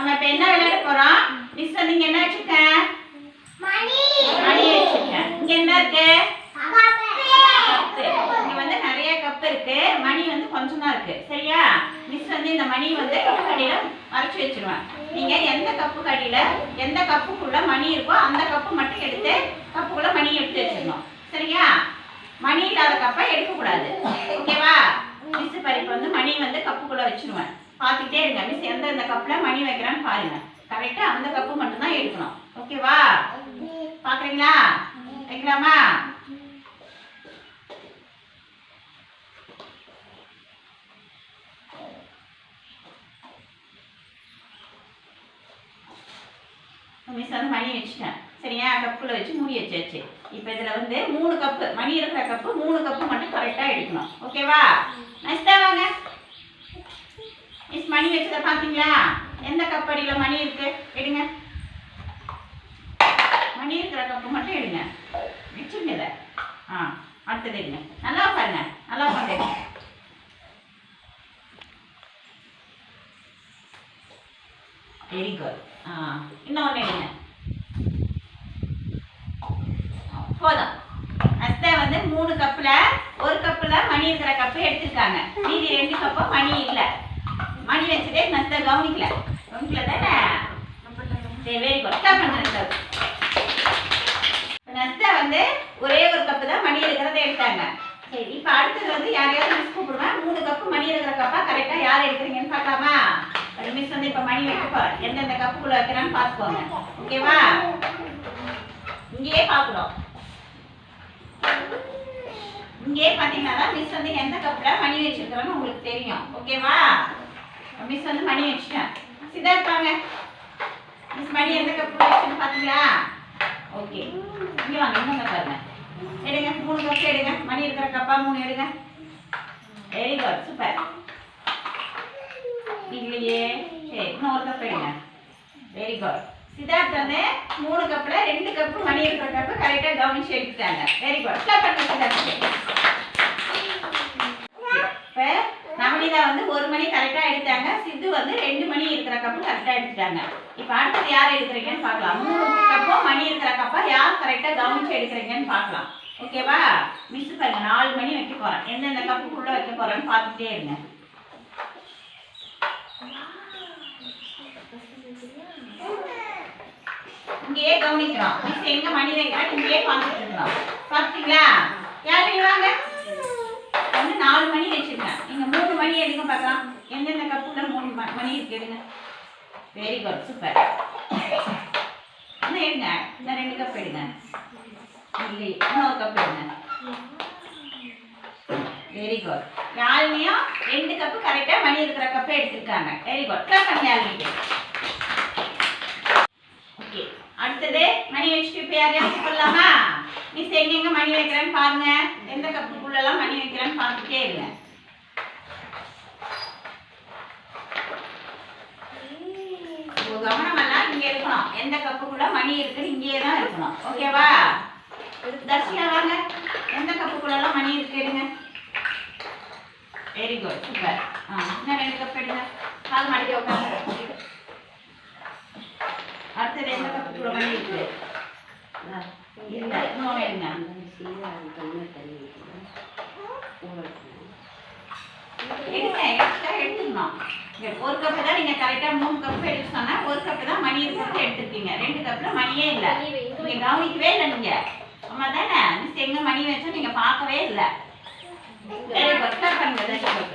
நம்ம இப்ப என்ன விளையாட போறோம்? மிஸ் வந்து இங்க என்ன வச்சிருக்கேன்? மணி வச்சிருக்கேன். இங்க என்ன இருக்கு? கப்பு. இங்க வந்து நிறைய கப் இருக்கு. மணி வந்து கொஞ்சம் தான் இருக்கு. சரியா? மிஸ் வந்து இந்த மணி வந்து கப்பு கடியில மறைச்சு வச்சிருவேன். நீங்க எந்த கப்பு கடியில எந்த கப்புக்குள்ள மணி இருக்கோ அந்த கப்பு மட்டும் எடுத்து கப்புக்குள்ள மணி எடுத்து வச்சிடணும். சரியா? மணி இல்லாத கப்பை எடுக்க கூடாது. ஓகேவா? மிஸ் பரிப்பு வந்து மணி வந்து கப்புக்குள்ள வச்சிருவேன். பார்த்துட்டே இருங்க. மிஸ் எந்த கப்புல மணி வைக்கிறேன்னு பாருங்க. கரெக்டா அந்த கப்பு மட்டும் தான் எடுக்கணும். ஓகேவா? பாக்குறீங்களா? வைக்கலாமா? மிஸ் வந்து மணி வச்சுட்டேன். சரியா? கப்புல வச்சு மூடி வச்சாச்சு. இப்போ இதில் வந்து 3 கப்பு மணி இருக்கிற கப்பு 3 கப்பு மட்டும் கரெக்டாக எடுக்கணும். ஓகேவா? நெக்ஸ்ட்டாக வாங்க. மிஸ் மணி வச்சதை பார்த்தீங்களா? எந்த கப் அடியில் மணி இருக்கு எடுங்க. மணி இருக்கிற கப்பு மட்டும் எடுங்க. வச்சுருங்க இதை. அடுத்தது எடுங்க. நல்லா பாருங்க. நல்லா பாருங்க. Very good. இன்னொன்று எடுங்க. போதும். நெக்ஸ்ட் வந்து 3 கப்புல ஒரு கப்புல மணி இருக்கிற கப்பு எடுத்துருக்காங்க. மீதி 2 கப்பு மணி இல்லை. மணி வச்சதே நெக்ஸ்ட் கவனிக்கல தானே? சரி, வெரி குட். ஸ்டாப் பண்ணுங்க. நெக்ஸ்ட் வந்து ஒரே ஒரு கப்பு தான் மணி இருக்கிறத எடுத்தாங்க. சரி, இப்போ அடுத்தது வந்து யாரையாவது மிஸ் கூப்பிடுவேன். 3 கப்பு மணி இருக்கிற கப்பா கரெக்டாக யார் எடுக்கிறீங்கன்னு பார்க்கலாமா? மிஸ் வந்து இப்போ மணி வைக்க போகிறேன். எந்தெந்த கப்புக்குள்ள வைக்கிறான்னு பார்த்துக்கோங்க. ஓகேவா? இங்கேயே பார்க்கணும். இங்கே பார்த்தீங்கன்னா மிஸ் வந்து எந்த கப்பில் மணி வச்சிருக்கிறோன்னு உங்களுக்கு தெரியும். ஓகேவா? மிஸ் வந்து மணி வச்சுட்டேன். சிதா இருப்பாங்க. மிஸ் மணி எந்த கப்பில் வச்சுன்னு பார்த்தீங்களா? ஓகே, இங்கே வாங்க. இன்னொன்று பாருங்க. எடுங்க. 3 கப்பு எடுங்க. மணி இருக்கிற கப்பா 3 எடுங்க. Very good. சூப்பர். இல்லையே. சரி, இன்னும் ஒரு கப் எடுங்க. Very good. சித்தார்த் வந்து 3 கப்புல 2 கப்பு மணி இருக்கிற கப்பு கரெக்டா கவனிச்சு எடுத்துட்டாங்க. Very good. ஸ்டாப் பண்ணுங்க சித்தார்த். இப்ப நவனிதா வந்து 1 மணி கரெக்டா எடுத்தாங்க. சித்து வந்து 2 மணி இருக்கிற கப்பு கரெக்டா எடுத்துட்டாங்க. இப்ப அடுத்து யார் எடுக்கிறீங்கன்னு பார்க்கலாம். 3 கப்பும் மணி இருக்கிற கப்பா யார் கரெக்டா கவனிச்சு எடுக்கிறீங்கன்னு பார்க்கலாம். ஓகேவா? மிஸ் பாருங்க 4 மணி வைக்க போறேன். எந்தெந்த கப்புக்குள்ள வைக்க போறேன்னு பார்த்துட்டே இருங்க. இங்கேயே கவனிக்கிறோம். மிஸ் எங்க மணி வைக்கிறோம் இங்கேயே பார்த்துட்டு இருக்கோம். பார்த்தீங்களா? யார் வாங்க. வந்து 4 மணி வச்சிருக்கேன். நீங்க 3 மணி எடுங்க பார்க்கலாம். எந்தெந்த கப்புல 3 மணி இருக்கு எடுங்க. Very good. சூப்பர். இன்னும் எடுங்க. இன்னும் 2 கப் எடுங்க. இல்லை, இன்னொரு கப் எடுங்க. Very good. யாழ்னியும் 2 கப்பு கரெக்டா மணி இருக்கிற கப்பை எடுத்திருக்காங்க. Very good. கிளாப் பண்ணி யாழ்னிக்கு. ஓகே, அடுத்தது மணி வச்சுட்டு இப்போ யாரையாவது சொல்லலாமா? மிஸ் எங்கெங்க மணி வைக்கிறேன்னு பாருங்க. எந்த கப்புக்குள்ளெல்லாம் மணி வைக்கிறேன்னு பார்த்துட்டே இருங்க. கவனமெல்லாம் இங்கே இருக்கணும். எந்த கப்புக்குள்ள மணி இருக்குன்னு இங்கேயே தான் இருக்கணும். ஓகேவா? தர்ஷினா வாங்க. எந்த கப்புக்குள்ளெல்லாம் மணி இருக்கு எடுங்க. Very good. சூப்பர். இன்னும் 2 கப் எடுங்க. கால் மடிக்க உட்காந்து. அடுத்தது எந்த கப்புக்குள்ள மணி இருக்கு? இல்லை, இன்னொன்று எடுங்க. எடுங்க. எக்ஸ்ட்ரா எடுத்துக்கணும். ஒரு கப்பு தான் நீங்கள் கரெக்டாக 3 கப்பு எடுத்து சொன்னால் 1 கப்பு தான் மணி இருக்கிறது எடுத்துருக்கீங்க. 2 கப்பில் மணியே இல்லை. நீங்கள் கவனிக்கவே இல்லை. நீங்கள் அம்மா தானே மிஸ் எங்கே மணி வச்சோம் நீங்கள் பார்க்கவே இல்லை. Very good. ஸ்டார்ட் பண்ணுங்க.